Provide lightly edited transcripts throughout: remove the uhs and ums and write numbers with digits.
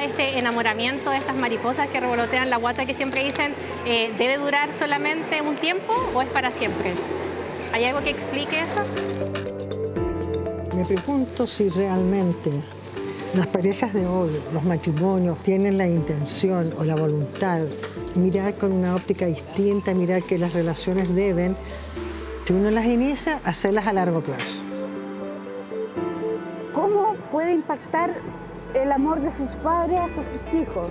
Este enamoramiento de estas mariposas que revolotean la guata, que siempre dicen, ¿debe durar solamente un tiempo o es para siempre? ¿Hay algo que explique eso? Me pregunto si realmente las parejas de hoy, los matrimonios, tienen la intención o la voluntad de mirar con una óptica distinta, mirar que las relaciones deben, si uno las inicia, hacerlas a largo plazo. ¿Cómo puede impactar el amor de sus padres hacia sus hijos?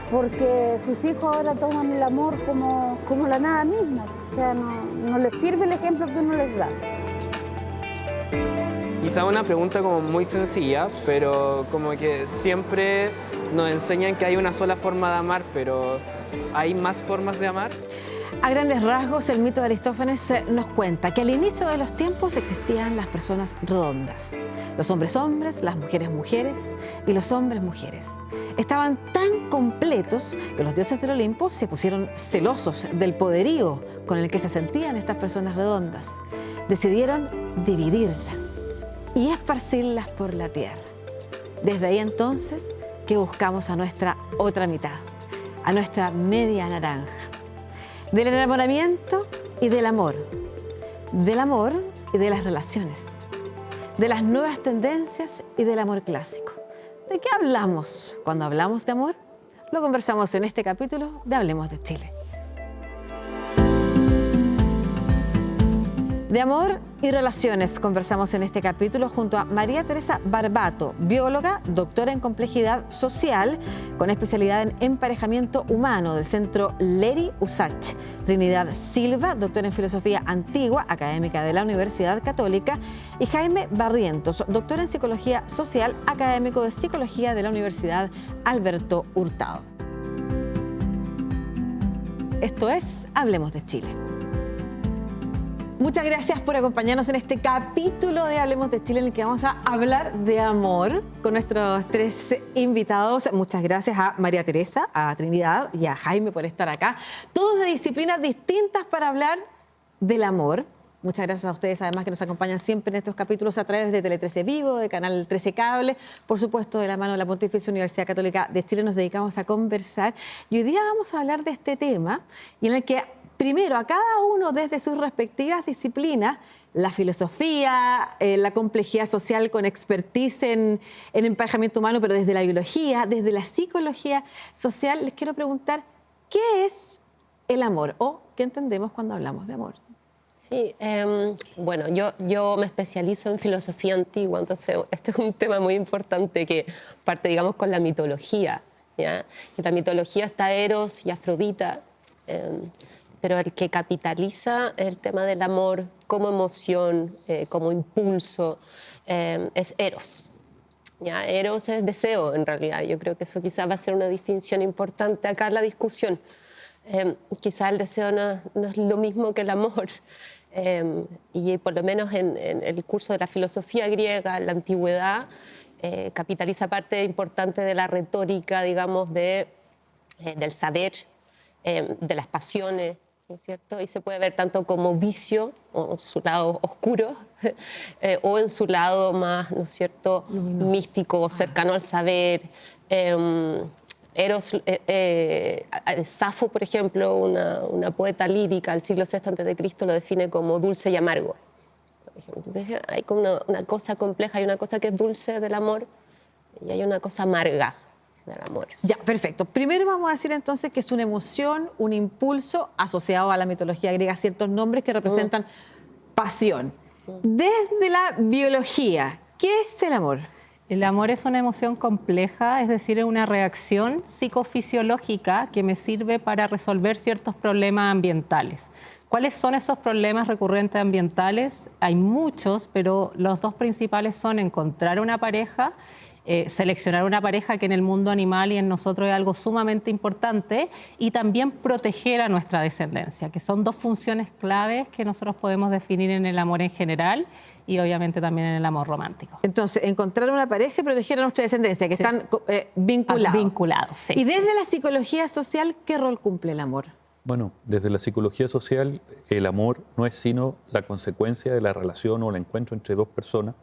Porque sus hijos ahora toman el amor como la nada misma. O sea, no les sirve el ejemplo que uno les da. Quizá una pregunta como muy sencilla, pero como que siempre nos enseñan que hay una sola forma de amar, pero ¿hay más formas de amar? A grandes rasgos, el mito de Aristófanes nos cuenta que al inicio de los tiempos existían las personas redondas. Los hombres hombres, las mujeres mujeres y los hombres mujeres. Estaban tan completos que los dioses del Olimpo se pusieron celosos del poderío con el que se sentían estas personas redondas. Decidieron dividirlas y esparcirlas por la tierra. Desde ahí entonces que buscamos a nuestra otra mitad, a nuestra media naranja. Del enamoramiento y del amor y de las relaciones, de las nuevas tendencias y del amor clásico. ¿De qué hablamos cuando hablamos de amor? Lo conversamos en este capítulo de Hablemos de Chile. De amor y relaciones conversamos en este capítulo junto a María Teresa Barbato, bióloga, doctora en complejidad social, con especialidad en emparejamiento humano del Centro Leri Usach. Trinidad Silva, doctora en filosofía antigua, académica de la Universidad Católica. Y Jaime Barrientos, doctor en psicología social, académico de psicología de la Universidad Alberto Hurtado. Esto es Hablemos de Chile. Muchas gracias por acompañarnos en este capítulo de Hablemos de Chile, en el que vamos a hablar de amor con nuestros tres invitados. Muchas gracias a María Teresa, a Trinidad y a Jaime por estar acá. Todos de disciplinas distintas para hablar del amor. Muchas gracias a ustedes, además, que nos acompañan siempre en estos capítulos a través de Tele 13 Vivo, de Canal 13 Cable. Por supuesto, de la mano de la Pontificia Universidad Católica de Chile nos dedicamos a conversar. Y hoy día vamos a hablar de este tema, y en el que primero, a cada uno desde sus respectivas disciplinas, la filosofía, la complejidad social con expertise en emparejamiento humano, pero desde la biología, desde la psicología social, les quiero preguntar, ¿qué es el amor? O ¿qué entendemos cuando hablamos de amor? Sí, bueno, yo me especializo en filosofía antigua, entonces este es un tema muy importante que parte, digamos, con la mitología, ¿ya? En la mitología está Eros y Afrodita, pero el que capitaliza el tema del amor como emoción, como impulso, es Eros. ¿Ya? Eros es deseo, en realidad. Yo creo que eso quizás va a ser una distinción importante acá en la discusión. Quizás el deseo no es lo mismo que el amor. Y por lo menos en el curso de la filosofía griega, en la antigüedad, capitaliza parte importante de la retórica, digamos, del saber, de las pasiones, ¿no es cierto? Y se puede ver tanto como vicio, o en su lado oscuro, o en su lado más, ¿no es cierto?, místico, cercano al saber. Eros, Safo, por ejemplo, una poeta lírica del siglo VI a.C., lo define como dulce y amargo. Entonces, hay como una cosa compleja, hay una cosa que es dulce del amor y hay una cosa amarga del amor. Ya, perfecto. Primero vamos a decir entonces que es una emoción, un impulso asociado a la mitología griega, ciertos nombres que representan pasión. Desde la biología, ¿qué es el amor? El amor es una emoción compleja, es decir, es una reacción psicofisiológica que me sirve para resolver ciertos problemas ambientales. ¿Cuáles son esos problemas recurrentes ambientales? Hay muchos, pero los dos principales son encontrar una pareja, seleccionar una pareja, que en el mundo animal y en nosotros es algo sumamente importante, y también proteger a nuestra descendencia, que son dos funciones claves que nosotros podemos definir en el amor en general y obviamente también en el amor romántico. Entonces, encontrar una pareja y proteger a nuestra descendencia, que están vinculados. Vinculados, sí. Y desde la psicología social, ¿qué rol cumple el amor? Bueno, desde la psicología social, el amor no es sino la consecuencia de la relación o el encuentro entre dos personas,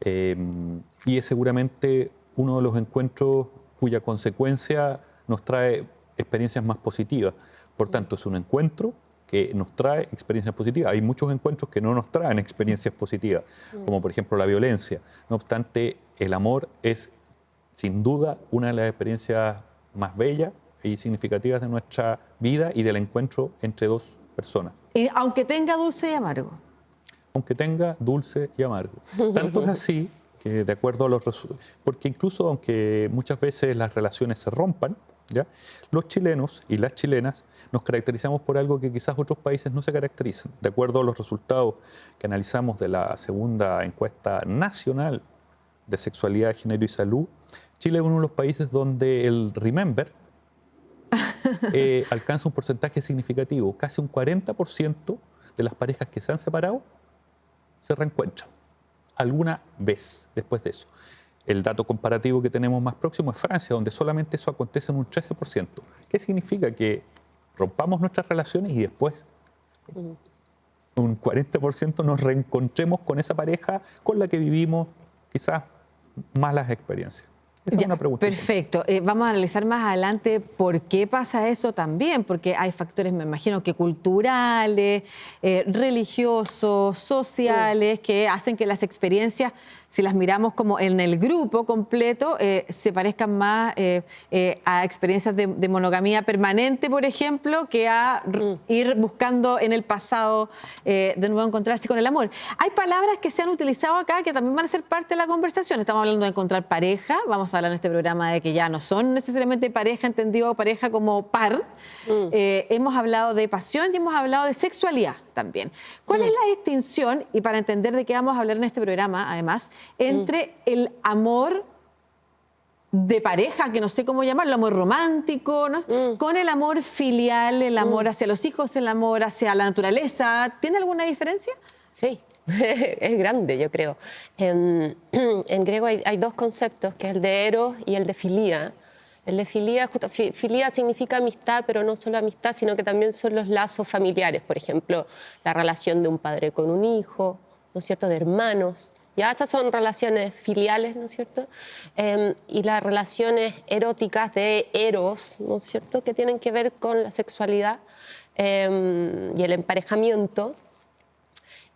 y es seguramente uno de los encuentros cuya consecuencia nos trae experiencias más positivas. Por tanto, es un encuentro que nos trae experiencias positivas. Hay muchos encuentros que no nos traen experiencias positivas, como por ejemplo la violencia. No obstante, el amor es sin duda una de las experiencias más bellas y significativas de nuestra vida y del encuentro entre dos personas. Y aunque tenga dulce y amargo. Aunque tenga dulce y amargo. Tanto es así que de acuerdo a los resultados, porque incluso aunque muchas veces las relaciones se rompan, ¿ya? Los chilenos y las chilenas nos caracterizamos por algo que quizás otros países no se caracterizan. De acuerdo a los resultados que analizamos de la segunda encuesta nacional de sexualidad, género y salud, Chile es uno de los países donde el remember alcanza un porcentaje significativo. Casi un 40% de las parejas que se han separado se reencuentran alguna vez después de eso. El dato comparativo que tenemos más próximo es Francia, donde solamente eso acontece en un 13%. ¿Qué significa? Que rompamos nuestras relaciones y después un 40% nos reencontremos con esa pareja con la que vivimos quizás malas experiencias. Esa es una pregunta. Perfecto. Vamos a analizar más adelante por qué pasa eso también, porque hay factores, me imagino, que culturales, religiosos, sociales, que hacen que las experiencias, si las miramos como en el grupo completo, se parezcan más a experiencias de monogamía permanente, por ejemplo, que a ir buscando en el pasado de nuevo encontrarse con el amor. Hay palabras que se han utilizado acá que también van a ser parte de la conversación. Estamos hablando de encontrar pareja, vamos a hablar en este programa de que ya no son necesariamente pareja, entendido pareja como par. Hemos hablado de pasión y hemos hablado de sexualidad también. ¿Cuál es la distinción, y para entender de qué vamos a hablar en este programa, además, entre el amor de pareja, que no sé cómo llamarlo, amor romántico, ¿no? Con el amor filial, el amor hacia los hijos, el amor hacia la naturaleza? ¿Tiene alguna diferencia? Sí, es grande, yo creo. En griego hay dos conceptos, que es el de eros y el de filía. El de filía, filía significa amistad, pero no solo amistad, sino que también son los lazos familiares. Por ejemplo, la relación de un padre con un hijo, ¿no es cierto?, de hermanos. Ya esas son relaciones filiales, ¿no es cierto? Y las relaciones eróticas de eros, ¿no es cierto?, que tienen que ver con la sexualidad y el emparejamiento.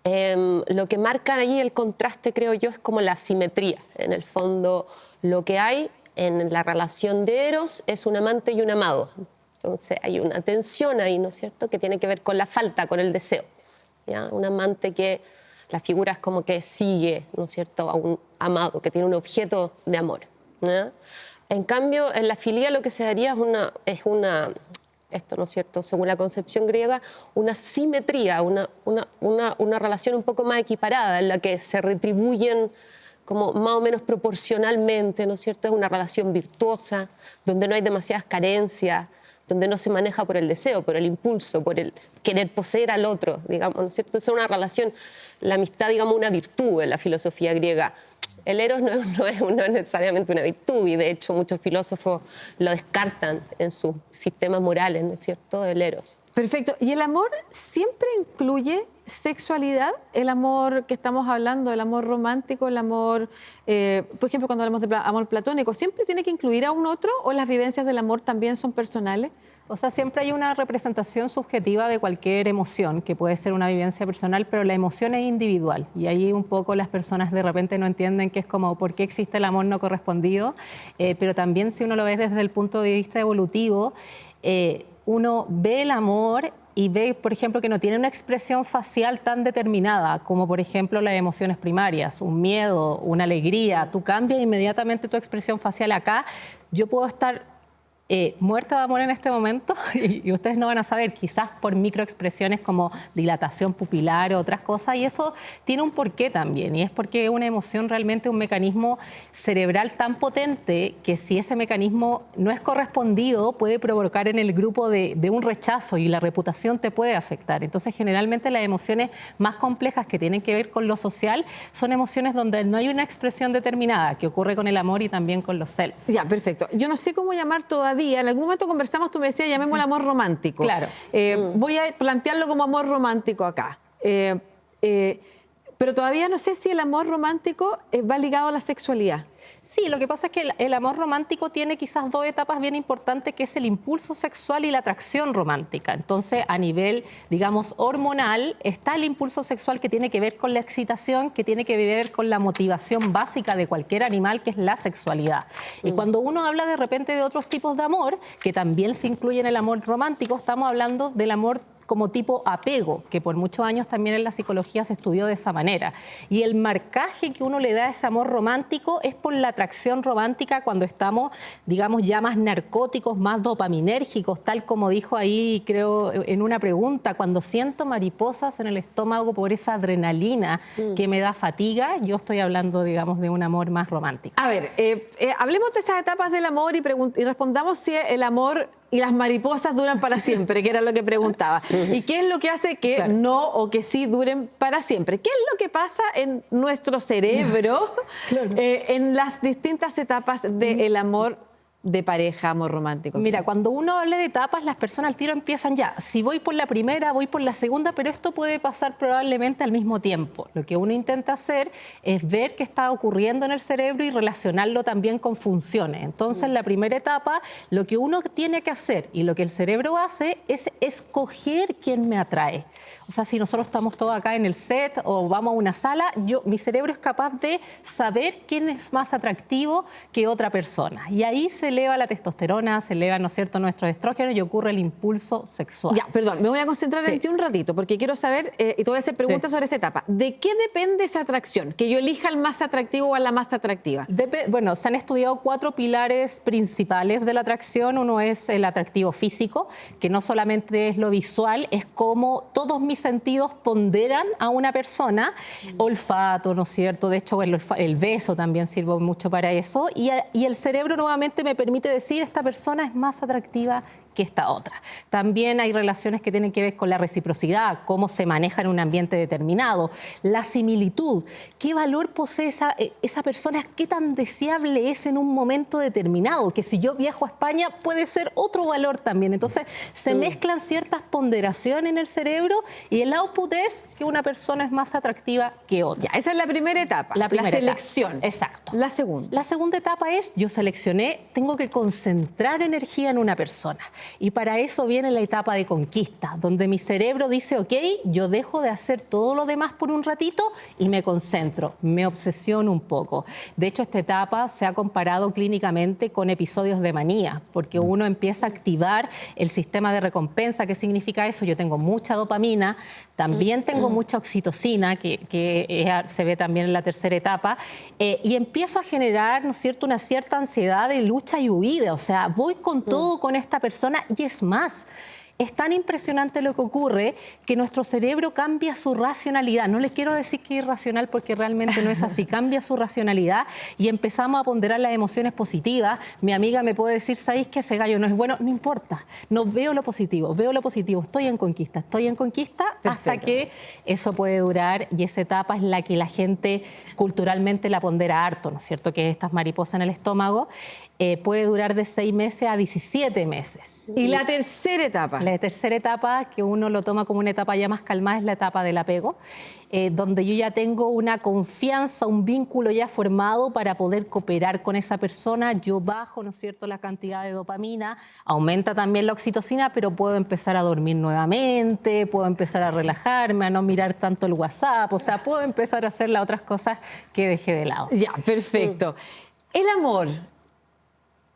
Lo que marca ahí el contraste, creo yo, es como la simetría. En el fondo, lo que hay en la relación de eros es un amante y un amado. Entonces hay una tensión ahí, ¿no es cierto?, que tiene que ver con la falta, con el deseo. ¿Ya? Un amante que la figura es como que sigue, ¿no es cierto?, a un amado, que tiene un objeto de amor. ¿Ya? En cambio, en la filía lo que se daría esto, ¿no es cierto?, según la concepción griega, una simetría, una relación un poco más equiparada, en la que se retribuyen como más o menos proporcionalmente, ¿no es cierto? Es una relación virtuosa, donde no hay demasiadas carencias, donde no se maneja por el deseo, por el impulso, por el querer poseer al otro, digamos, ¿no es cierto? Es una relación, la amistad, digamos, una virtud en la filosofía griega. El eros no es necesariamente una virtud, y de hecho muchos filósofos lo descartan en sus sistemas morales, ¿no es cierto?, el eros. Perfecto. ¿Y el amor siempre incluye sexualidad? El amor que estamos hablando, el amor romántico, el amor, por ejemplo, cuando hablamos de amor platónico, ¿siempre tiene que incluir a un otro, o las vivencias del amor también son personales? O sea, siempre hay una representación subjetiva de cualquier emoción, que puede ser una vivencia personal, pero la emoción es individual. Y ahí un poco las personas de repente no entienden que es como, ¿por qué existe el amor no correspondido? Pero también, si uno lo ve desde el punto de vista evolutivo, uno ve el amor y ve, por ejemplo, que no tiene una expresión facial tan determinada como, por ejemplo, las emociones primarias, un miedo, una alegría. Tú cambias inmediatamente tu expresión facial. Acá yo puedo estar muerta de amor en este momento y ustedes no van a saber, quizás por microexpresiones como dilatación pupilar o otras cosas, y eso tiene un porqué también, y es porque una emoción realmente es un mecanismo cerebral tan potente que si ese mecanismo no es correspondido puede provocar en el grupo de un rechazo, y la reputación te puede afectar. Entonces, generalmente las emociones más complejas que tienen que ver con lo social son emociones donde no hay una expresión determinada, que ocurre con el amor y también con los celos. Ya, perfecto. Yo no sé cómo llamar todavía todavía, en algún momento conversamos, tú me decías, llamémoslo amor romántico. Claro. Voy a plantearlo como amor romántico acá. Pero todavía no sé si el amor romántico va ligado a la sexualidad. Sí, lo que pasa es que el amor romántico tiene quizás dos etapas bien importantes, que es el impulso sexual y la atracción romántica. Entonces, a nivel, digamos, hormonal, está el impulso sexual que tiene que ver con la excitación, que tiene que ver con la motivación básica de cualquier animal, que es la sexualidad. Y cuando uno habla de repente de otros tipos de amor, que también se incluye en el amor romántico, estamos hablando del amor como tipo apego, que por muchos años también en la psicología se estudió de esa manera. Y el marcaje que uno le da a ese amor romántico es por la atracción romántica cuando estamos, digamos, ya más narcóticos, más dopaminérgicos, tal como dijo ahí, creo, en una pregunta, cuando siento mariposas en el estómago por esa adrenalina que me da fatiga, yo estoy hablando, digamos, de un amor más romántico. A ver, hablemos de esas etapas del amor y respondamos si el amor y las mariposas duran para siempre, que era lo que preguntaba. ¿Y qué es lo que hace que no o que sí duren para siempre? ¿Qué es lo que pasa en nuestro cerebro en las distintas etapas del amor de pareja, amor romántico? Mira, cuando uno habla de etapas, las personas al tiro empiezan ya. Si voy por la primera, voy por la segunda, pero esto puede pasar probablemente al mismo tiempo. Lo que uno intenta hacer es ver qué está ocurriendo en el cerebro y relacionarlo también con funciones. Entonces, en la primera etapa, lo que uno tiene que hacer y lo que el cerebro hace es escoger quién me atrae. O sea, si nosotros estamos todos acá en el set o vamos a una sala, mi cerebro es capaz de saber quién es más atractivo que otra persona. Y ahí se eleva la testosterona, se eleva, ¿no es cierto?, nuestros estrógenos y ocurre el impulso sexual. Ya, perdón, me voy a concentrar en ti un ratito porque quiero saber, y te voy a hacer preguntas sobre esta etapa. ¿De qué depende esa atracción? Que yo elija al más atractivo o a la más atractiva. Bueno, se han estudiado 4 pilares principales de la atracción. Uno es el atractivo físico, que no solamente es lo visual, es como todos mis sentidos ponderan a una persona. Olfato, ¿no es cierto? De hecho, el beso también sirve mucho para eso. Y el cerebro nuevamente me permite decir, esta persona es más atractiva que esta otra. También hay relaciones que tienen que ver con la reciprocidad, cómo se maneja en un ambiente determinado, la similitud, qué valor posee esa persona, qué tan deseable es en un momento determinado, que si yo viajo a España puede ser otro valor también. Entonces se mezclan ciertas ponderaciones en el cerebro y el output es que una persona es más atractiva que otra. Ya, esa es la primera etapa, la selección. Exacto. La segunda. La segunda etapa es, yo seleccioné, tengo que concentrar energía en una persona. Y para eso viene la etapa de conquista, donde mi cerebro dice, ok, yo dejo de hacer todo lo demás por un ratito y me concentro, me obsesiono un poco. De hecho, esta etapa se ha comparado clínicamente con episodios de manía, porque uno empieza a activar el sistema de recompensa. ¿Qué significa eso? Yo tengo mucha dopamina, también tengo mucha oxitocina, que se ve también en la tercera etapa, y empiezo a generar, ¿no es cierto?, una cierta ansiedad de lucha y huida. O sea, voy con todo con esta persona. Y es más, es tan impresionante lo que ocurre que nuestro cerebro cambia su racionalidad. No les quiero decir que es irracional porque realmente no es así. Cambia su racionalidad y empezamos a ponderar las emociones positivas. Mi amiga me puede decir, ¿sabéis que ese gallo no es bueno? No importa. No veo lo positivo, veo lo positivo. Estoy en conquista hasta que eso puede durar, y esa etapa es la que la gente culturalmente la pondera harto, ¿no es cierto? Que estas mariposas en el estómago puede durar de 6 meses a 17 meses. ¿Y la tercera etapa? La tercera etapa, que uno lo toma como una etapa ya más calmada, es la etapa del apego, donde yo ya tengo una confianza, un vínculo ya formado para poder cooperar con esa persona. Yo bajo, ¿no es cierto?, la cantidad de dopamina, aumenta también la oxitocina, pero puedo empezar a dormir nuevamente, puedo empezar a relajarme, a no mirar tanto el WhatsApp, o sea, puedo empezar a hacer las otras cosas que dejé de lado. Ya, perfecto. El amor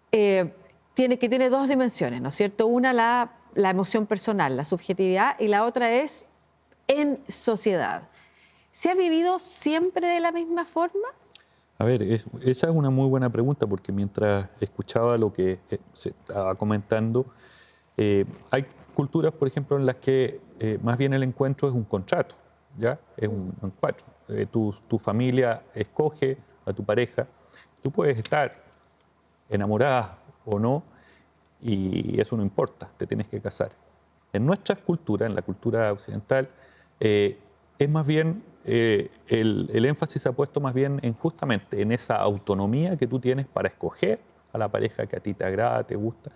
tiene 2 dimensiones, ¿no es cierto? Una, la emoción personal, la subjetividad, y la otra es en sociedad. ¿Se ha vivido siempre de la misma forma? A ver, esa es una muy buena pregunta, porque mientras escuchaba lo que se estaba comentando, hay culturas, por ejemplo, en las que más bien el encuentro es un contrato, ¿ya? Es un encuentro. Tu familia escoge a tu pareja, tú puedes estar enamorada o no, y eso no importa, te tienes que casar. En nuestras culturas, en la cultura occidental, es más bien, el énfasis se ha puesto más bien en justamente en esa autonomía que tú tienes para escoger a la pareja que a ti te agrada, te gusta.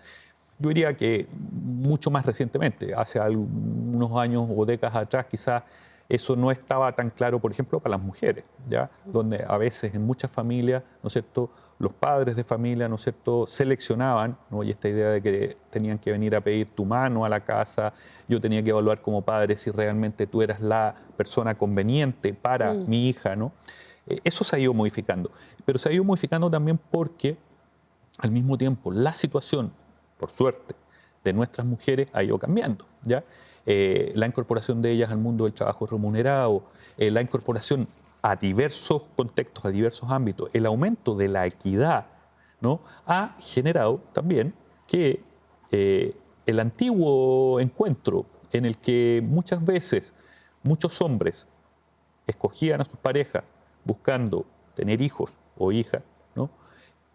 Yo diría que mucho más recientemente, hace unos años o décadas atrás, quizás eso no estaba tan claro, por ejemplo, para las mujeres, ¿ya? Donde a veces en muchas familias, ¿no es cierto?, los padres de familia, ¿no es cierto?, seleccionaban, ¿no? Y esta idea de que tenían que venir a pedir tu mano a la casa, yo tenía que evaluar como padre si realmente tú eras la persona conveniente para mi hija, ¿no? Eso se ha ido modificando, pero se ha ido modificando también porque al mismo tiempo la situación, por suerte, de nuestras mujeres ha ido cambiando, ¿ya? La incorporación de ellas al mundo del trabajo remunerado, la incorporación a diversos contextos, a diversos ámbitos, el aumento de la equidad, ¿no?, ha generado también que el antiguo encuentro en el que muchas veces muchos hombres escogían a sus parejas buscando tener hijos o hijas, ¿no?,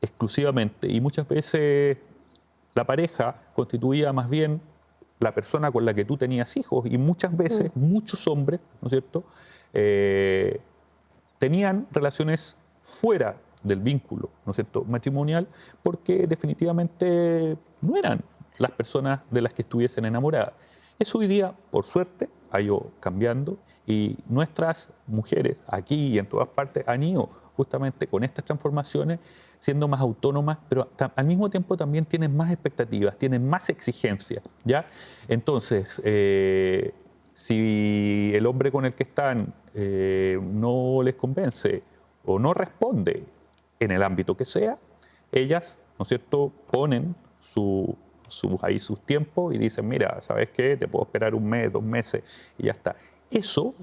exclusivamente, y muchas veces la pareja constituía más bien la persona con la que tú tenías hijos, y muchas veces muchos hombres, ¿no es cierto?, tenían relaciones fuera del vínculo, ¿no es cierto?, matrimonial, porque definitivamente no eran las personas de las que estuviesen enamoradas. Eso hoy día, por suerte, ha ido cambiando, y nuestras mujeres aquí y en todas partes han ido justamente con estas transformaciones siendo más autónomas, pero al mismo tiempo también tienen más expectativas, tienen más exigencias, ¿ya? Entonces, si el hombre con el que están no les convence o no responde en el ámbito que sea, ellas, ¿no es cierto?, ponen ahí sus tiempos y dicen, mira, ¿sabes qué? Te puedo esperar un mes, 2 meses y ya está. Eso,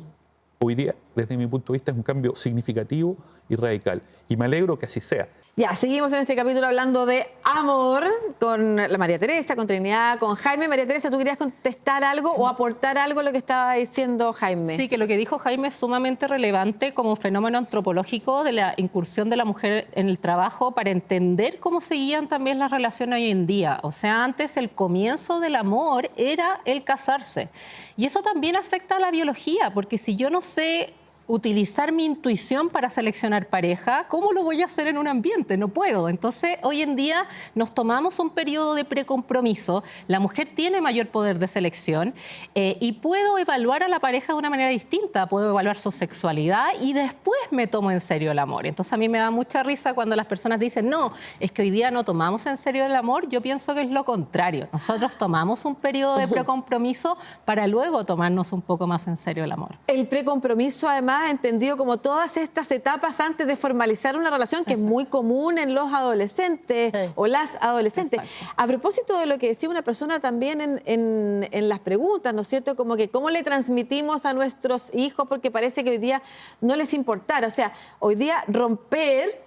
hoy día, desde mi punto de vista, es un cambio significativo y radical. Y me alegro que así sea. Ya, seguimos en este capítulo hablando de amor con la María Teresa, con Trinidad, con Jaime. María Teresa, ¿tú querías contestar algo o aportar algo a lo que estaba diciendo Jaime? Sí, que lo que dijo Jaime es sumamente relevante como fenómeno antropológico de la incursión de la mujer en el trabajo para entender cómo seguían también las relaciones hoy en día. O sea, antes el comienzo del amor era el casarse. Y eso también afecta a la biología, porque si yo no sé utilizar mi intuición para seleccionar pareja, ¿cómo lo voy a hacer en un ambiente? No puedo. Entonces, hoy en día nos tomamos un periodo de precompromiso, la mujer tiene mayor poder de selección y puedo evaluar a la pareja de una manera distinta, puedo evaluar su sexualidad y después me tomo en serio el amor. Entonces, a mí me da mucha risa cuando las personas dicen, no, es que hoy día no tomamos en serio el amor. Yo pienso que es lo contrario. Nosotros tomamos un periodo de precompromiso para luego tomarnos un poco más en serio el amor. El precompromiso, además, entendido como todas estas etapas antes de formalizar una relación, que es muy común en los adolescentes o las adolescentes. Exacto. A propósito de lo que decía una persona también en las preguntas, ¿no es cierto? Como que cómo le transmitimos a nuestros hijos, porque parece que hoy día no les importara. O sea, hoy día romper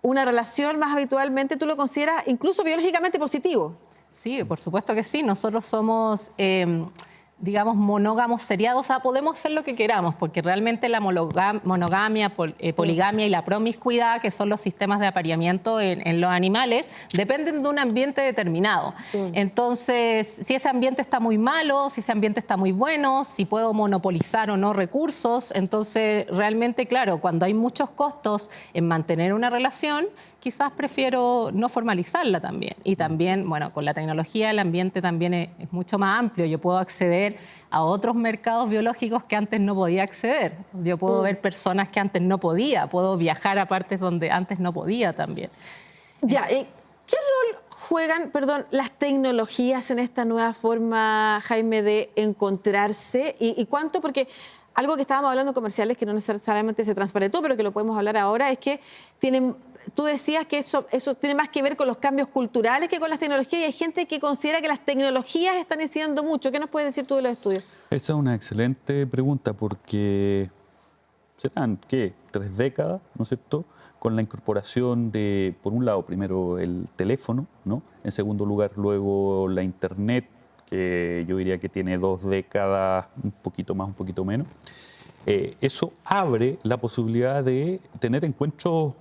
una relación más habitualmente, ¿tú lo consideras incluso biológicamente positivo? Sí, por supuesto que sí. Nosotros somos, digamos, monógamos seriados. O sea, podemos hacer lo que queramos, porque realmente la monogamia, poligamia y la promiscuidad, que son los sistemas de apareamiento en los animales, dependen de un ambiente determinado. Entonces, si ese ambiente está muy malo, si ese ambiente está muy bueno, si puedo monopolizar o no recursos, entonces realmente, claro, cuando hay muchos costos en mantener una relación, quizás prefiero no formalizarla también. Y también, bueno, con la tecnología el ambiente también es mucho más amplio. Yo puedo acceder a otros mercados biológicos que antes no podía acceder. Yo puedo ver personas que antes no podía, puedo viajar a partes donde antes no podía también. Ya, ¿qué rol juegan, las tecnologías en esta nueva forma, Jaime, de encontrarse? ¿Y cuánto? Porque algo que estábamos hablando en comerciales, que no necesariamente se transparentó, pero que lo podemos hablar ahora, es que tú decías que eso tiene más que ver con los cambios culturales que con las tecnologías, y hay gente que considera que las tecnologías están incidiendo mucho. ¿Qué nos puedes decir tú de los estudios? Esa es una excelente pregunta, porque serán, ¿qué?, 3 décadas, ¿no es cierto?, con la incorporación de, por un lado, primero el teléfono, ¿no?, en segundo lugar, luego la internet, que yo diría que tiene 2 décadas, un poquito más, un poquito menos. Eso abre la posibilidad de tener encuentros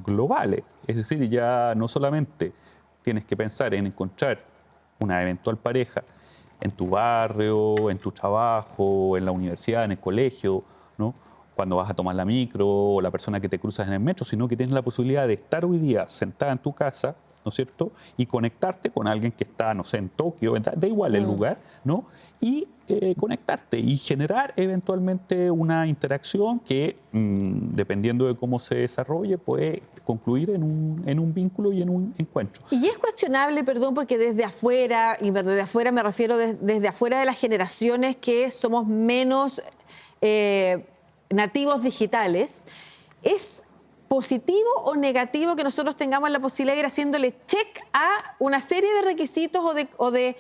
globales. Es decir, ya no solamente tienes que pensar en encontrar una eventual pareja en tu barrio, en tu trabajo, en la universidad, en el colegio, ¿no?, cuando vas a tomar la micro o la persona que te cruzas en el metro, sino que tienes la posibilidad de estar hoy día sentada en tu casa ¿no es cierto? Y conectarte con alguien que está, no sé, en Tokio, da igual el lugar, ¿no? Y conectarte y generar eventualmente una interacción que, dependiendo de cómo se desarrolle, puede concluir en un vínculo y en un encuentro. Y es cuestionable, perdón, porque desde afuera, y desde afuera me refiero desde afuera de las generaciones que somos menos nativos digitales, ¿es positivo o negativo que nosotros tengamos la posibilidad de ir haciéndole check a una serie de requisitos o de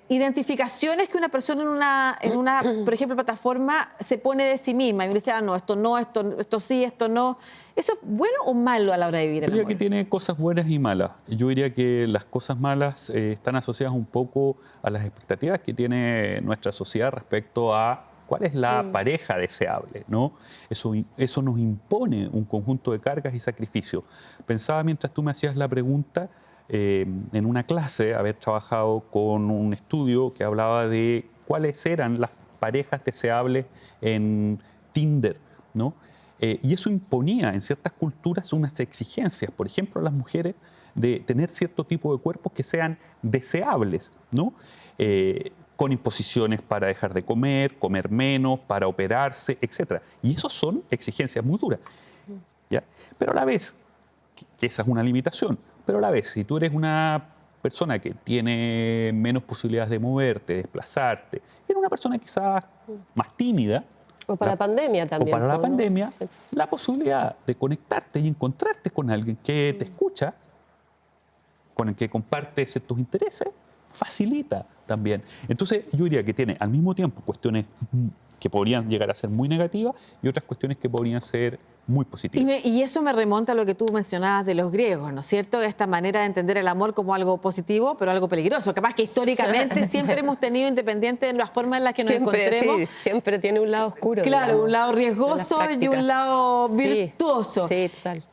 identificaciones que una persona en una, por ejemplo, plataforma se pone de sí misma y me dice, no, esto sí, esto no? ¿Eso es bueno o malo a la hora de vivir el amor? Yo diría que tiene cosas buenas y malas. Yo diría que las cosas malas están asociadas un poco a las expectativas que tiene nuestra sociedad respecto a cuál es la pareja deseable, ¿no? Eso nos impone un conjunto de cargas y sacrificios. Pensaba mientras tú me hacías la pregunta, en una clase, haber trabajado con un estudio que hablaba de cuáles eran las parejas deseables en Tinder, ¿no? Y eso imponía en ciertas culturas unas exigencias, por ejemplo, a las mujeres de tener cierto tipo de cuerpos que sean deseables, ¿no? Con imposiciones para dejar de comer menos, para operarse, etc. Y eso son exigencias muy duras, ¿ya? Pero a la vez, que esa es una limitación, pero a la vez, si tú eres una persona que tiene menos posibilidades de moverte, de desplazarte, eres una persona quizás más tímida, o para la pandemia también. O para la ¿no? pandemia, Sí. la posibilidad de conectarte y encontrarte con alguien que te escucha, con el que comparte ciertos intereses, facilita también. Entonces, yo diría que tiene al mismo tiempo cuestiones que podrían llegar a ser muy negativas y otras cuestiones que podrían ser muy positivas. Y eso me remonta a lo que tú mencionabas de los griegos, ¿no es cierto? Esta manera de entender el amor como algo positivo, pero algo peligroso. Capaz que históricamente siempre hemos tenido, independiente de la forma en la que nos encontremos. Sí, siempre tiene un lado oscuro. Claro, digamos, un lado riesgoso y un lado virtuoso. Sí, total.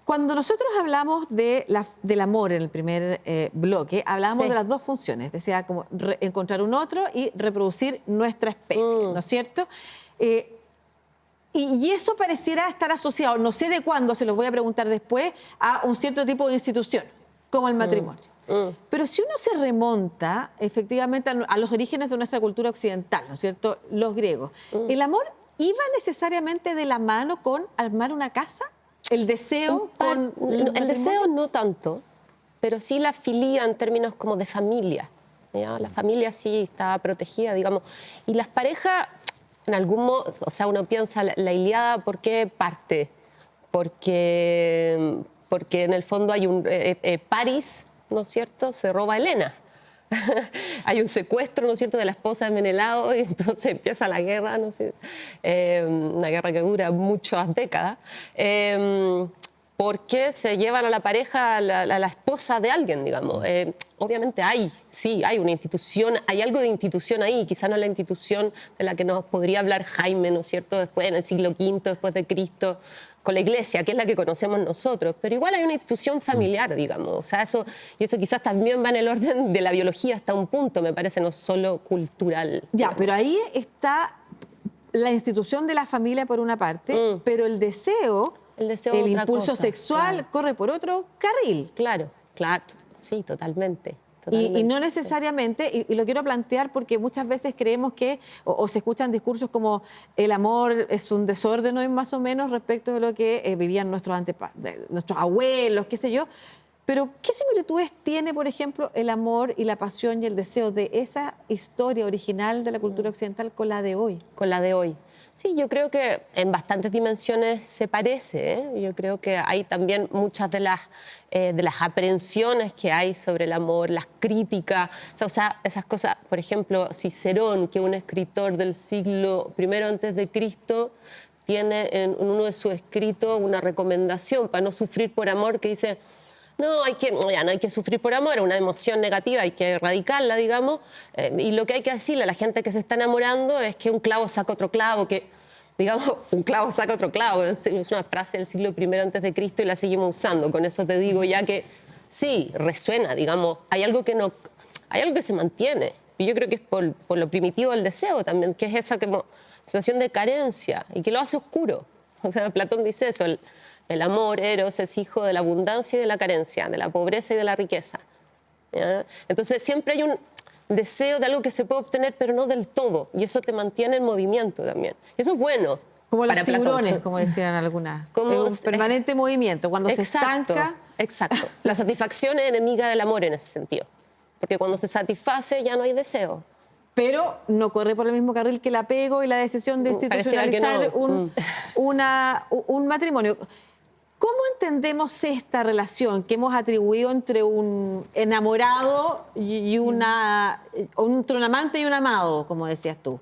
Cuando nosotros hablamos del amor en el primer bloque, hablábamos de las dos funciones, decía como encontrar un otro y reproducir nuestra especie, ¿no es cierto? Y eso pareciera estar asociado, no sé de cuándo, se los voy a preguntar después, a un cierto tipo de institución, como el matrimonio. Pero si uno se remonta efectivamente a los orígenes de nuestra cultura occidental, ¿no es cierto?, los griegos, ¿el amor iba necesariamente de la mano con armar una casa? ¿El deseo con el deseo no tanto, pero sí la filía en términos como de familia, ¿ya? La familia sí estaba protegida, digamos. Y las parejas, en algún modo, o sea, uno piensa, la Ilíada, ¿por qué parte? Porque en el fondo hay un... París, ¿no es cierto?, se roba a Helena. Hay un secuestro, ¿no es cierto?, de la esposa de Menelao y entonces empieza la guerra, ¿no sé? Una guerra que dura muchas décadas, porque se llevan a la pareja, a la esposa de alguien, digamos. Obviamente hay una institución, hay algo de institución ahí, quizá no la institución de la que nos podría hablar Jaime, ¿no es cierto?, después en el siglo V, después de Cristo, con la iglesia, que es la que conocemos nosotros, pero igual hay una institución familiar, digamos. O sea, eso quizás también va en el orden de la biología hasta un punto, me parece, no solo cultural. Ya, pero ahí está la institución de la familia por una parte, pero el deseo el impulso cosa, sexual, claro, corre por otro carril. Claro, sí, totalmente. Y no necesariamente, y lo quiero plantear porque muchas veces creemos que, o se escuchan discursos como el amor es un desorden hoy más o menos respecto de lo que vivían nuestros abuelos, qué sé yo. Pero, ¿qué similitudes tiene, por ejemplo, el amor y la pasión y el deseo de esa historia original de la cultura occidental con la de hoy? Con la de hoy. Sí, yo creo que en bastantes dimensiones se parece, ¿eh? Yo creo que hay también muchas de las aprehensiones que hay sobre el amor, las críticas, o sea, esas cosas, por ejemplo, Cicerón, que es un escritor del siglo I antes de Cristo, tiene en uno de sus escritos una recomendación para no sufrir por amor que dice... No hay que sufrir por amor, es una emoción negativa, hay que erradicarla, digamos. Y lo que hay que decirle a la gente que se está enamorando es que un clavo saca otro clavo, que, digamos, un clavo saca otro clavo. Es una frase del siglo I antes de Cristo y la seguimos usando. Con eso te digo ya que sí, resuena, digamos. Hay algo que se mantiene. Y yo creo que es por lo primitivo del deseo también, que es esa como sensación de carencia y que lo hace oscuro. O sea, Platón dice eso, El amor, eros, es hijo de la abundancia y de la carencia, de la pobreza y de la riqueza. ¿Ya? Entonces siempre hay un deseo de algo que se puede obtener, pero no del todo. Y eso te mantiene en movimiento también. Y eso es bueno. Como los para Platón. tiburones, como decían algunas. Como Es un permanente movimiento. Cuando se estanca... Exacto. La satisfacción es enemiga del amor en ese sentido. Porque cuando se satisface ya no hay deseo. Pero no corre por el mismo carril que el apego y la decisión de Pareciera que institucionalizar no. un matrimonio. ¿Cómo entendemos esta relación que hemos atribuido entre un enamorado y un amante y un amado, como decías tú?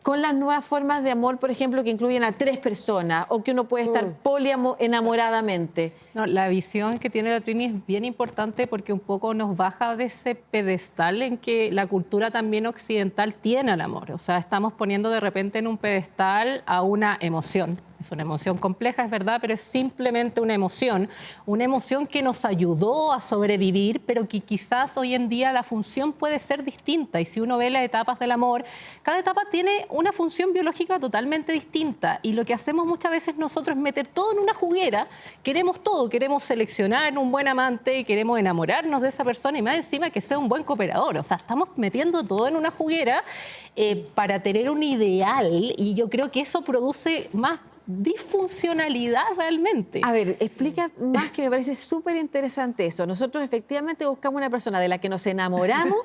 Con las nuevas formas de amor, por ejemplo, que incluyen a 3 personas o que uno puede estar enamoradamente. No, la visión que tiene la Trini es bien importante porque un poco nos baja de ese pedestal en que la cultura también occidental tiene al amor. O sea, estamos poniendo de repente en un pedestal a una emoción. Es una emoción compleja, es verdad, pero es simplemente una emoción que nos ayudó a sobrevivir, pero que quizás hoy en día la función puede ser distinta. Y si uno ve las etapas del amor, cada etapa tiene una función biológica totalmente distinta. Y lo que hacemos muchas veces nosotros es meter todo en una juguera, queremos todo, queremos seleccionar un buen amante, queremos enamorarnos de esa persona y más encima que sea un buen cooperador. O sea, estamos metiendo todo en una juguera para tener un ideal y yo creo que eso produce más disfuncionalidad realmente. A ver, explica más, que me parece súper interesante eso. Nosotros efectivamente buscamos una persona de la que nos enamoramos,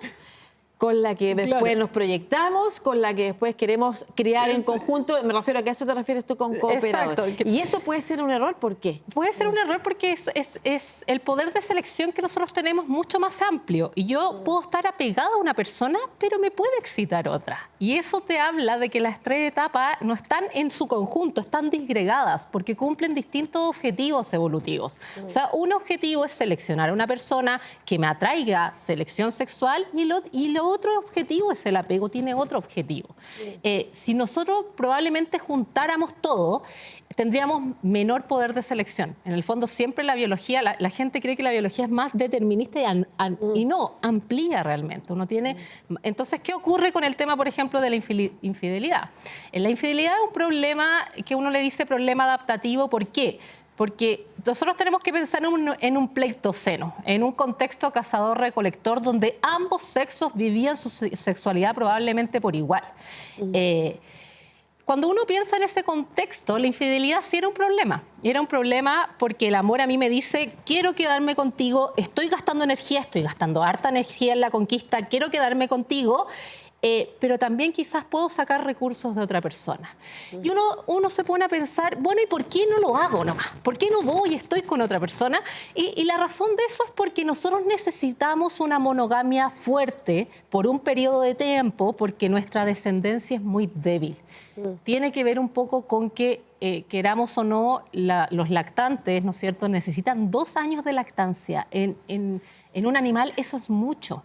con la que después nos proyectamos, con la que después queremos criar en conjunto. Me refiero a que a eso te refieres tú con cooperador. Exacto. Y eso puede ser un error, ¿por qué? Puede ser un error porque es el poder de selección que nosotros tenemos mucho más amplio. Y yo puedo estar apegada a una persona, pero me puede excitar otra. Y eso te habla de que las 3 etapas no están en su conjunto, están disgregadas, porque cumplen distintos objetivos evolutivos. O sea, un objetivo es seleccionar a una persona que me atraiga, selección sexual, y lo otro objetivo es el apego, tiene otro objetivo. Si nosotros probablemente juntáramos todo, tendríamos menor poder de selección. En el fondo, siempre la biología, la gente cree que la biología es más determinista y no, amplía realmente. Uno tiene... Entonces, ¿qué ocurre con el tema, por ejemplo, de la infidelidad? La infidelidad es un problema que uno le dice problema adaptativo. ¿Por qué? Porque nosotros tenemos que pensar en un pleistoceno, en un contexto cazador-recolector donde ambos sexos vivían su sexualidad probablemente por igual. Cuando uno piensa en ese contexto, la infidelidad sí era un problema. Era un problema porque el amor a mí me dice, quiero quedarme contigo, estoy gastando energía, estoy gastando harta energía en la conquista, quiero quedarme contigo, pero también quizás puedo sacar recursos de otra persona. Y uno se pone a pensar, bueno, ¿y por qué no lo hago nomás? ¿Por qué no voy y estoy con otra persona? Y la razón de eso es porque nosotros necesitamos una monogamia fuerte por un periodo de tiempo, porque nuestra descendencia es muy débil. Tiene que ver un poco con que, queramos o no, los lactantes, ¿no es cierto?, necesitan 2 años de lactancia. En un animal eso es mucho.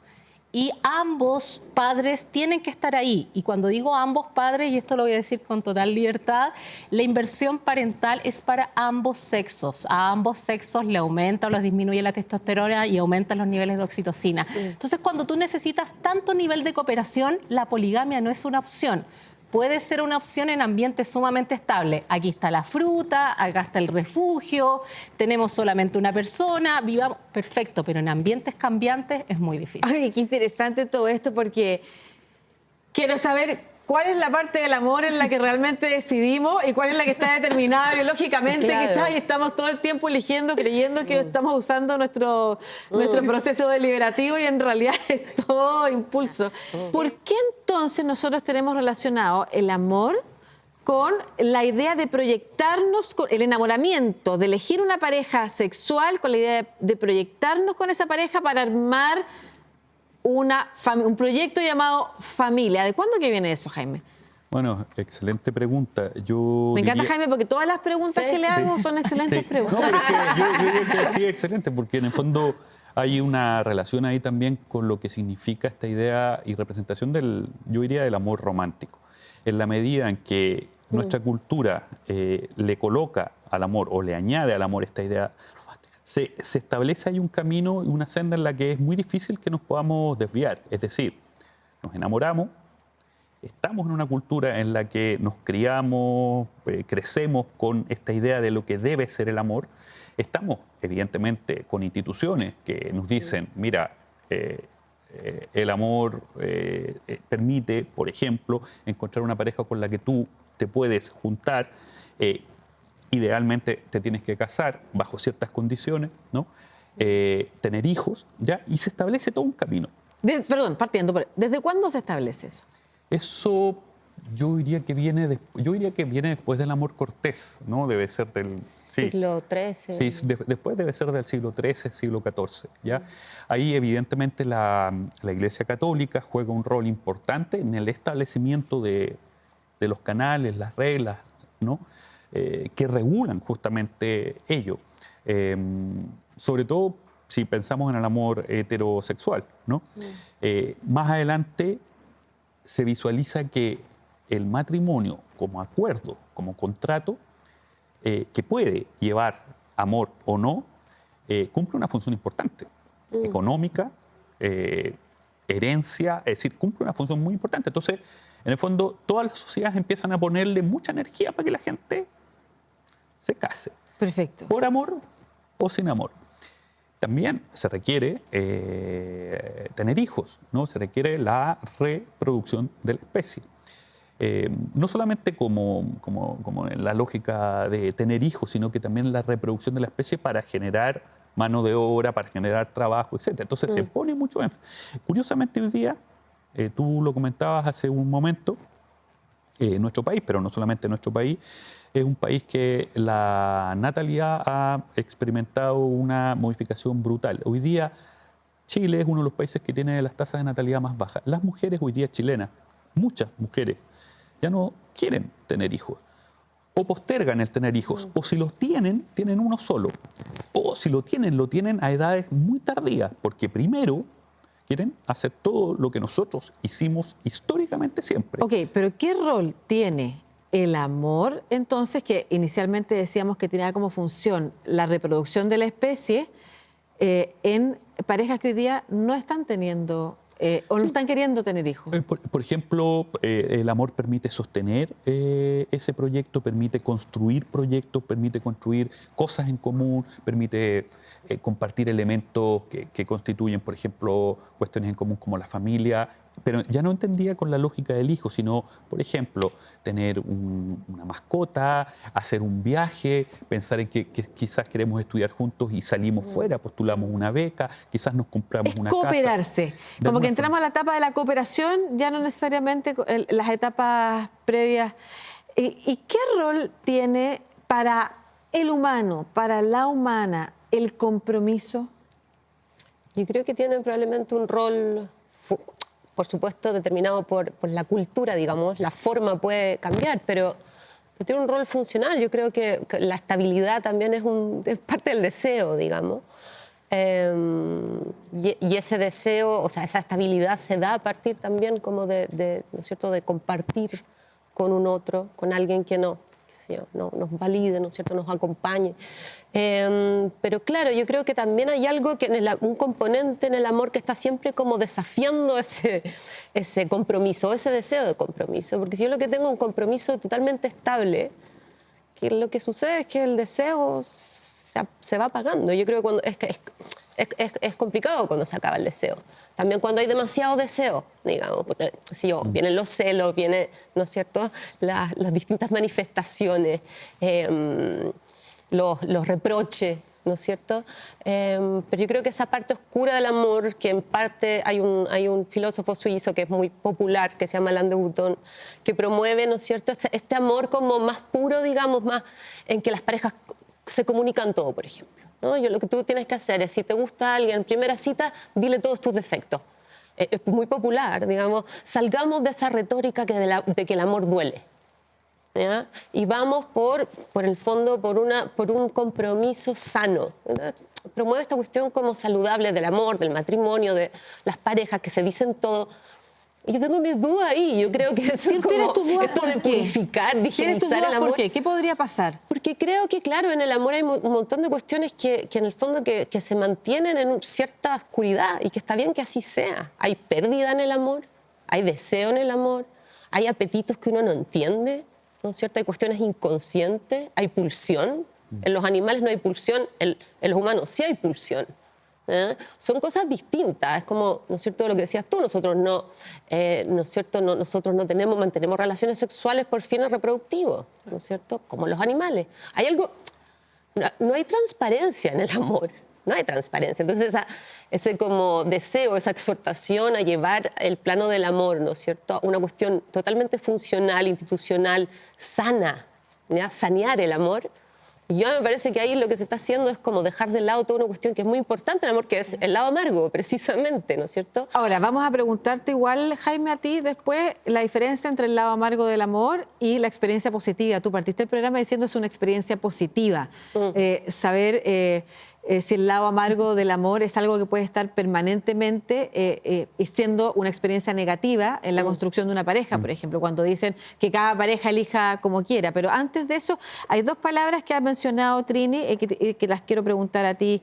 Y ambos padres tienen que estar ahí. Y cuando digo ambos padres, y esto lo voy a decir con total libertad, la inversión parental es para ambos sexos. A ambos sexos le aumenta o les disminuye la testosterona y aumentan los niveles de oxitocina. Entonces, cuando tú necesitas tanto nivel de cooperación, la poligamia no es una opción. Puede ser una opción en ambientes sumamente estables. Aquí está la fruta, acá está el refugio, tenemos solamente una persona, vivamos, perfecto, pero en ambientes cambiantes es muy difícil. Ay, qué interesante todo esto, porque quiero saber cuál es la parte del amor en la que realmente decidimos y cuál es la que está determinada biológicamente. Claro. Quizás estamos todo el tiempo eligiendo, creyendo que estamos usando nuestro proceso deliberativo y en realidad es todo impulso. ¿Por qué entonces nosotros tenemos relacionado el amor con la idea de proyectarnos, con el enamoramiento, de elegir una pareja sexual, con la idea de proyectarnos con esa pareja para armar un proyecto llamado familia? ¿De cuándo que viene eso, Jaime? Bueno, excelente pregunta. Me encanta, Jaime, porque todas las preguntas que le hago son excelentes preguntas. No, pero es que yo diría que sí, excelente, porque en el fondo hay una relación ahí también con lo que significa esta idea y representación yo diría, del amor romántico. En la medida en que nuestra cultura le coloca al amor o le añade al amor esta idea, se establece ahí un camino y una senda en la que es muy difícil que nos podamos desviar. Es decir, nos enamoramos, estamos en una cultura en la que nos criamos, crecemos con esta idea de lo que debe ser el amor. Estamos, evidentemente, con instituciones que nos dicen, mira, el amor permite, por ejemplo, encontrar una pareja con la que tú te puedes juntar. Idealmente te tienes que casar bajo ciertas condiciones, ¿no? Tener hijos, ¿ya? Y se establece todo un camino. Perdón, partiendo por... ¿Desde cuándo se establece eso? Eso yo diría que viene después del amor cortés, ¿no? Debe ser del siglo XIII. Sí, después debe ser del siglo XIII, siglo XIV, ¿ya? Ahí evidentemente la Iglesia Católica juega un rol importante en el establecimiento de los canales, las reglas, ¿no? Que regulan justamente ello. Sobre todo si pensamos en el amor heterosexual, ¿no? Más adelante se visualiza que el matrimonio como acuerdo, como contrato, que puede llevar amor o no, cumple una función importante, económica, herencia, es decir, cumple una función muy importante. Entonces, en el fondo, todas las sociedades empiezan a ponerle mucha energía para que la gente se case. Perfecto. Por amor o sin amor. También se requiere tener hijos, ¿no? Se requiere la reproducción de la especie. No solamente como en la lógica de tener hijos, sino que también la reproducción de la especie para generar mano de obra, para generar trabajo, etc. Entonces se pone mucho énfasis. Curiosamente hoy día, tú lo comentabas hace un momento, nuestro país, pero no solamente nuestro país, es un país que la natalidad ha experimentado una modificación brutal. Hoy día Chile es uno de los países que tiene las tasas de natalidad más bajas. Las mujeres hoy día chilenas, muchas mujeres, ya no quieren tener hijos, o postergan el tener hijos, o si los tienen, tienen uno solo, o si lo tienen a edades muy tardías, porque primero quieren hacer todo lo que nosotros hicimos históricamente siempre. Ok, pero ¿qué rol tiene el amor, entonces, que inicialmente decíamos que tenía como función la reproducción de la especie en parejas que hoy día no están teniendo o no están queriendo tener hijos? Por ejemplo, el amor permite sostener ese proyecto, permite construir proyectos, permite construir cosas en común, permite compartir elementos que constituyen, por ejemplo, cuestiones en común como la familia. Pero ya no entendía con la lógica del hijo, sino, por ejemplo, tener una mascota, hacer un viaje, pensar en que quizás queremos estudiar juntos y salimos fuera, postulamos una beca, quizás nos compramos una casa. Cooperarse. Como que entramos a la etapa de la cooperación, ya no necesariamente las etapas previas. ¿Y qué rol tiene para el humano, para la humana, el compromiso? Yo creo que tiene probablemente un rol, por supuesto, determinado por la cultura, digamos. La forma puede cambiar, pero tiene un rol funcional. Yo creo que la estabilidad también es parte del deseo, digamos. Y ese deseo, o sea, esa estabilidad se da a partir también como ¿no es cierto?, de compartir con un otro, con alguien que nos valide, ¿no es cierto?, nos acompañe. Pero claro, yo creo que también hay algo, un componente en el amor que está siempre como desafiando ese compromiso, ese deseo de compromiso. Porque si yo lo que tengo es un compromiso totalmente estable, que lo que sucede es que el deseo se va apagando. Yo creo que es complicado cuando se acaba el deseo. También cuando hay demasiado deseo, digamos, porque vienen los celos, vienen, ¿no es cierto?, las distintas manifestaciones, los reproches, ¿no es cierto? Pero yo creo que esa parte oscura del amor, que en parte hay un filósofo suizo que es muy popular, que se llama Alain de Botton, que promueve, ¿no es cierto?, este amor como más puro, digamos, más en que las parejas se comunican todo, por ejemplo, ¿no? Lo que tú tienes que hacer es, si te gusta alguien en primera cita, dile todos tus defectos. Es muy popular, digamos. Salgamos de esa retórica de que el amor duele, ¿ya? Y vamos por el fondo, por un compromiso sano, ¿verdad? Promueve esta cuestión como saludable del amor, del matrimonio, de las parejas que se dicen todo. Yo tengo mis dudas ahí. Yo creo que eso es como esto de purificar, de higienizar el amor. ¿Por qué? ¿Qué podría pasar? Porque creo que, claro, en el amor hay un montón de cuestiones que en el fondo que se mantienen en cierta oscuridad y que está bien que así sea. Hay pérdida en el amor, hay deseo en el amor, hay apetitos que uno no entiende, ¿no es cierto? Hay cuestiones inconscientes, hay pulsión. En los animales no hay pulsión, en los humanos sí hay pulsión. Son cosas distintas, es como, ¿no es cierto?, lo que decías tú, nosotros no, ¿no es cierto?, nosotros no mantenemos relaciones sexuales por fines reproductivos, ¿no es cierto?, como los animales. Hay algo, no hay transparencia en el amor, no hay transparencia. Entonces ese como deseo, esa exhortación a llevar el plano del amor, ¿no es cierto?, a una cuestión totalmente funcional, institucional, sana, ¿ya?, sanear el amor. Yo me parece que ahí lo que se está haciendo es como dejar de lado toda una cuestión que es muy importante en el amor, que es el lado amargo, precisamente, ¿no es cierto? Ahora, vamos a preguntarte igual, Jaime, a ti después, la diferencia entre el lado amargo del amor y la experiencia positiva. Tú partiste el programa diciendo es una experiencia positiva. Saber si el lado amargo del amor es algo que puede estar permanentemente y siendo una experiencia negativa en la construcción de una pareja, por ejemplo, cuando dicen que cada pareja elija como quiera. Pero antes de eso, hay dos palabras que ha mencionado Trini que las quiero preguntar a ti.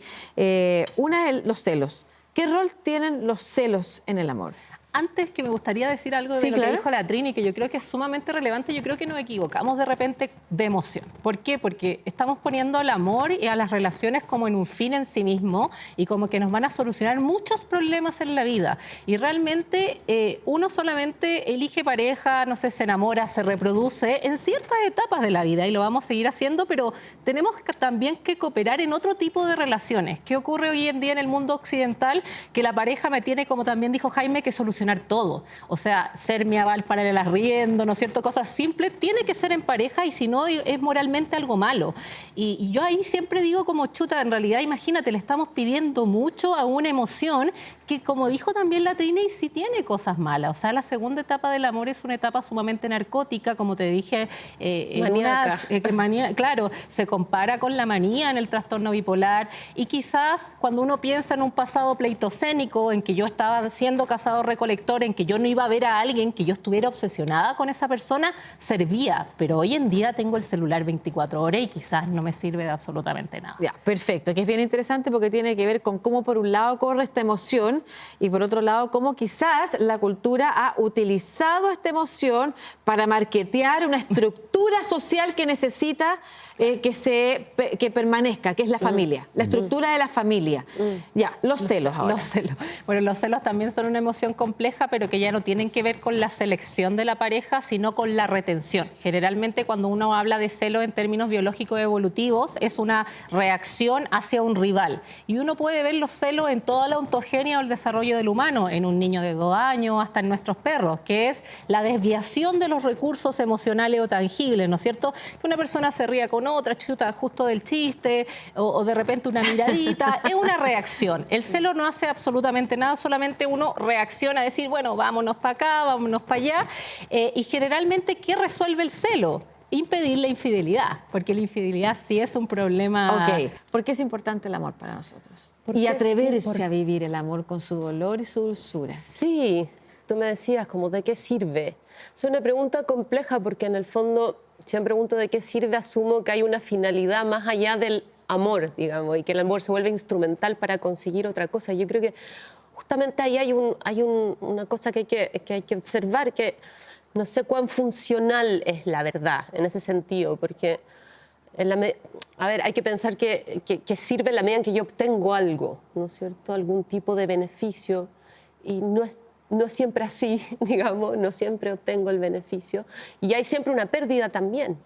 Una es los celos. ¿Qué rol tienen los celos en el amor? Antes que me gustaría decir algo de Sí, lo claro. que dijo la Trini, que yo creo que es sumamente relevante. Yo creo que nos equivocamos de repente de emoción. ¿Por qué? Porque estamos poniendo al amor y a las relaciones como en un fin en sí mismo y como que nos van a solucionar muchos problemas en la vida. Y realmente uno solamente elige pareja, no sé, se enamora, se reproduce en ciertas etapas de la vida y lo vamos a seguir haciendo, pero tenemos también que cooperar en otro tipo de relaciones. ¿Qué ocurre hoy en día en el mundo occidental? Que la pareja me tiene, como también dijo Jaime, que solucionar todo. O sea, ser mi aval para el arriendo, ¿no es cierto? Cosas simples, tiene que ser en pareja y si no es moralmente algo malo. Y yo ahí siempre digo como chuta, en realidad imagínate, le estamos pidiendo mucho a una emoción que, como dijo también la Trini, sí tiene cosas malas. O sea, la segunda etapa del amor es una etapa sumamente narcótica, como te dije. Maníaca. Claro, se compara con la manía en el trastorno bipolar y quizás cuando uno piensa en un pasado pleitocénico, en que yo estaba siendo cazador-recolector, en que yo no iba a ver a alguien, que yo estuviera obsesionada con esa persona, servía. Pero hoy en día tengo el celular 24 horas y quizás no me sirve de absolutamente nada. Ya, perfecto, que es bien interesante porque tiene que ver con cómo por un lado corre esta emoción y por otro lado cómo quizás la cultura ha utilizado esta emoción para marketear una estructura social que necesita que permanezca, que es la familia, la estructura de la familia. Ya, los celos ahora. Los celos. Bueno, los celos también son una emoción compleja, pero que ya no tienen que ver con la selección de la pareja, sino con la retención. Generalmente cuando uno habla de celos en términos biológicos evolutivos, es una reacción hacia un rival. Y uno puede ver los celos en toda la ontogenia o el desarrollo del humano, en un niño de 2 años, hasta en nuestros perros, que es la desviación de los recursos emocionales o tangibles, ¿no es cierto? Que una persona se ría con otra, chuta justo del chiste, o de repente una miradita, es una reacción. El celo no hace absolutamente nada, solamente uno reacciona a decir, bueno, vámonos para acá, vámonos para allá, y generalmente, ¿qué resuelve el celo? Impedir la infidelidad, porque la infidelidad sí es un problema. Ok, ¿por qué es importante el amor para nosotros? Porque Y es atreverse a vivir el amor con su dolor y su dulzura. Sí, tú me decías como ¿de qué sirve? Es una pregunta compleja porque en el fondo, si me pregunto de qué sirve, asumo que hay una finalidad más allá del amor, digamos, y que el amor se vuelve instrumental para conseguir otra cosa. Yo creo que justamente ahí hay una cosa que hay que observar, que no sé cuán funcional es la verdad en ese sentido, porque hay que pensar que sirve en la medida en que yo obtengo algo, ¿no es cierto? Algún tipo de beneficio, y no es siempre así, digamos, no siempre obtengo el beneficio, y hay siempre una pérdida también,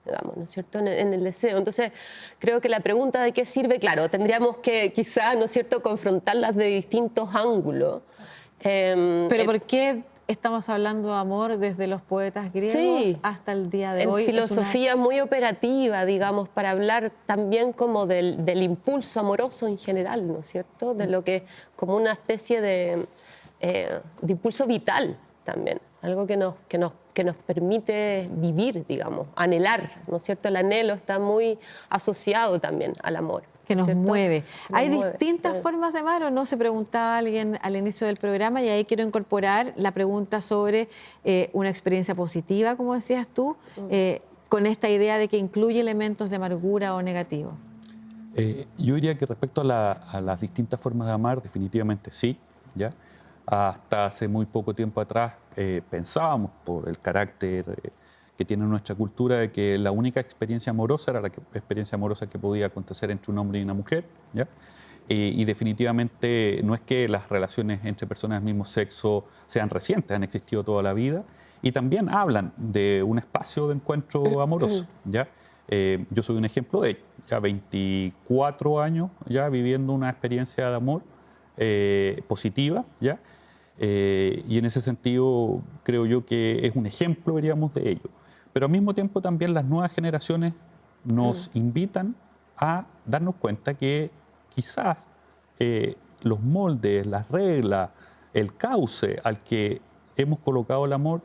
digamos, ¿no es cierto?, en el deseo. Entonces, creo que la pregunta de qué sirve, claro, tendríamos que quizá, ¿no es cierto?, confrontarlas de distintos ángulos. Pero ¿por qué estamos hablando de amor desde los poetas griegos hasta el día de hoy? En filosofía muy operativa, digamos, para hablar también como del impulso amoroso en general, ¿no es cierto?, de lo que como una especie de impulso vital también, algo que nos permite vivir, digamos, anhelar, ¿no es cierto? El anhelo está muy asociado también al amor. Que nos ¿cierto? mueve. Nos ¿Hay mueve. distintas formas de amar o no? Se preguntaba alguien al inicio del programa y ahí quiero incorporar la pregunta sobre una experiencia positiva, como decías tú, con esta idea de que incluye elementos de amargura o negativo. Yo diría que respecto a las distintas formas de amar, definitivamente sí, ¿ya? hasta hace muy poco tiempo atrás pensábamos, por el carácter que tiene nuestra cultura, de que la única experiencia amorosa era la experiencia amorosa que podía acontecer entre un hombre y una mujer, ¿ya? Y definitivamente no es que las relaciones entre personas del mismo sexo sean recientes, han existido toda la vida, y también hablan de un espacio de encuentro amoroso, ¿ya? Yo soy un ejemplo de ello, ya 24 años ya viviendo una experiencia de amor positiva, ¿ya? Y en ese sentido creo yo que es un ejemplo, diríamos, de ello. Pero al mismo tiempo también las nuevas generaciones nos invitan a darnos cuenta que quizás los moldes, las reglas, el cauce al que hemos colocado el amor,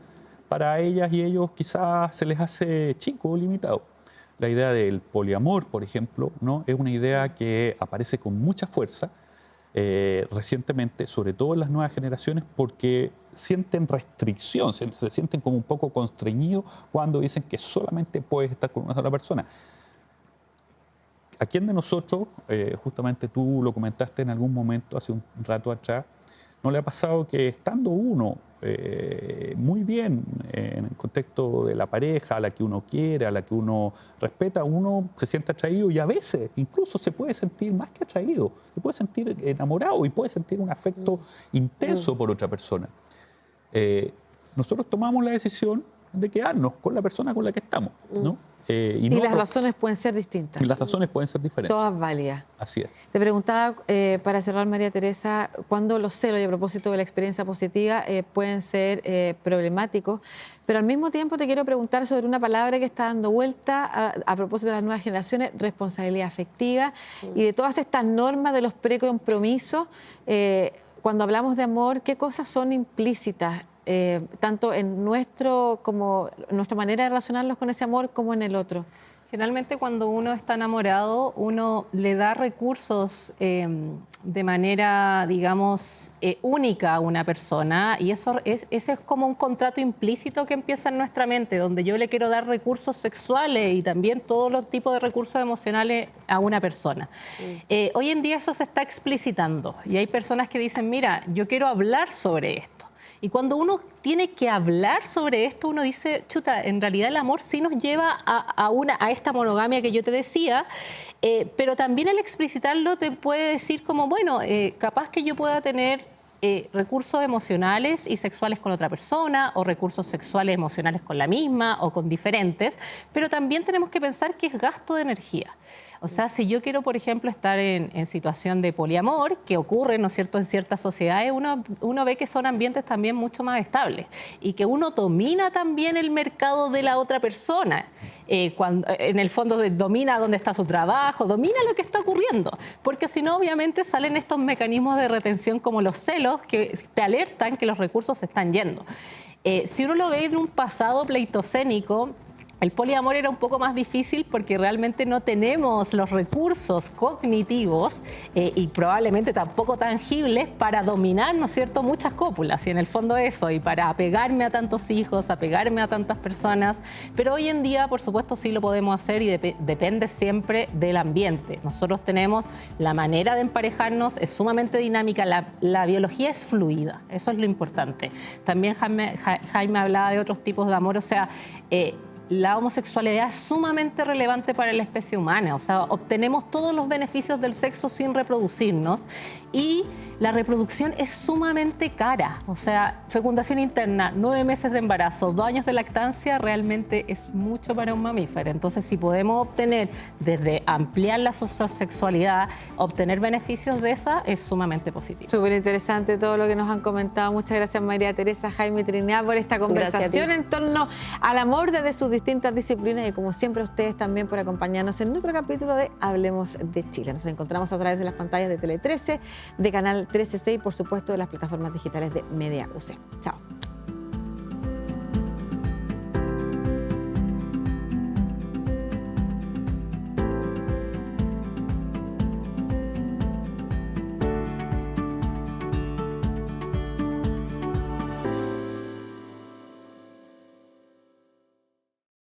para ellas y ellos quizás se les hace chico o limitado. La idea del poliamor, por ejemplo, ¿no? Es una idea que aparece con mucha fuerza recientemente, sobre todo en las nuevas generaciones, porque sienten restricción, se sienten como un poco constreñidos cuando dicen que solamente puedes estar con una sola persona. ¿A quién de nosotros, justamente tú lo comentaste en algún momento hace un rato atrás, no le ha pasado que estando uno muy bien en el contexto de la pareja, a la que uno quiere, a la que uno respeta, uno se siente atraído y a veces incluso se puede sentir más que atraído, se puede sentir enamorado y puede sentir un afecto intenso por otra persona? Nosotros tomamos la decisión de quedarnos con la persona con la que estamos, ¿no? Y no, las razones pueden ser distintas. Y las razones pueden ser diferentes. Todas válidas. Así es. Te preguntaba, para cerrar, María Teresa, ¿cuándo los celos, y a propósito de la experiencia positiva, pueden ser problemáticos? Pero al mismo tiempo te quiero preguntar sobre una palabra que está dando vuelta a propósito de las nuevas generaciones, responsabilidad afectiva, y de todas estas normas de los precompromisos. Cuando hablamos de amor, ¿qué cosas son implícitas? Tanto en nuestra manera de relacionarnos con ese amor como en el otro. Generalmente cuando uno está enamorado, uno le da recursos de manera, digamos, única a una persona, y ese es como un contrato implícito que empieza en nuestra mente, donde yo le quiero dar recursos sexuales y también todos los tipos de recursos emocionales a una persona. Hoy en día eso se está explicitando y hay personas que dicen, mira, yo quiero hablar sobre esto. Y cuando uno tiene que hablar sobre esto, uno dice, chuta, en realidad el amor sí nos lleva a esta monogamia que yo te decía, pero también al explicitarlo te puede decir como, bueno, capaz que yo pueda tener recursos emocionales y sexuales con otra persona, o recursos sexuales emocionales con la misma o con diferentes, pero también tenemos que pensar que es gasto de energía. O sea, si yo quiero, por ejemplo, estar en situación de poliamor, que ocurre, ¿no es cierto?, en ciertas sociedades, uno ve que son ambientes también mucho más estables y que uno domina también el mercado de la otra persona. Cuando, en el fondo domina dónde está su trabajo, domina lo que está ocurriendo, porque si no, obviamente salen estos mecanismos de retención como los celos que te alertan que los recursos se están yendo. Si uno lo ve en un pasado pleitocénico, el poliamor era un poco más difícil porque realmente no tenemos los recursos cognitivos y probablemente tampoco tangibles para dominar, ¿no es cierto?, muchas cópulas, y en el fondo eso, y para apegarme a tantos hijos, apegarme a tantas personas. Pero hoy en día, por supuesto, sí lo podemos hacer y depende siempre del ambiente. Nosotros tenemos la manera de emparejarnos, es sumamente dinámica, la biología es fluida, eso es lo importante. También Jaime hablaba de otros tipos de amor, o sea, la homosexualidad es sumamente relevante para la especie humana, o sea, obtenemos todos los beneficios del sexo sin reproducirnos, y la reproducción es sumamente cara, o sea, fecundación interna, 9 meses de embarazo, 2 años de lactancia, realmente es mucho para un mamífero. Entonces, si podemos obtener, desde ampliar la sexualidad, obtener beneficios de esa, es sumamente positivo. Súper interesante todo lo que nos han comentado. Muchas gracias, María Teresa, Jaime y Trinidad, por esta conversación en torno al amor desde sus distintas disciplinas, y como siempre a ustedes también por acompañarnos en otro capítulo de Hablemos de Chile. Nos encontramos a través de las pantallas de Tele 13, de Canal 13C y por supuesto de las plataformas digitales de Media UC. Chao.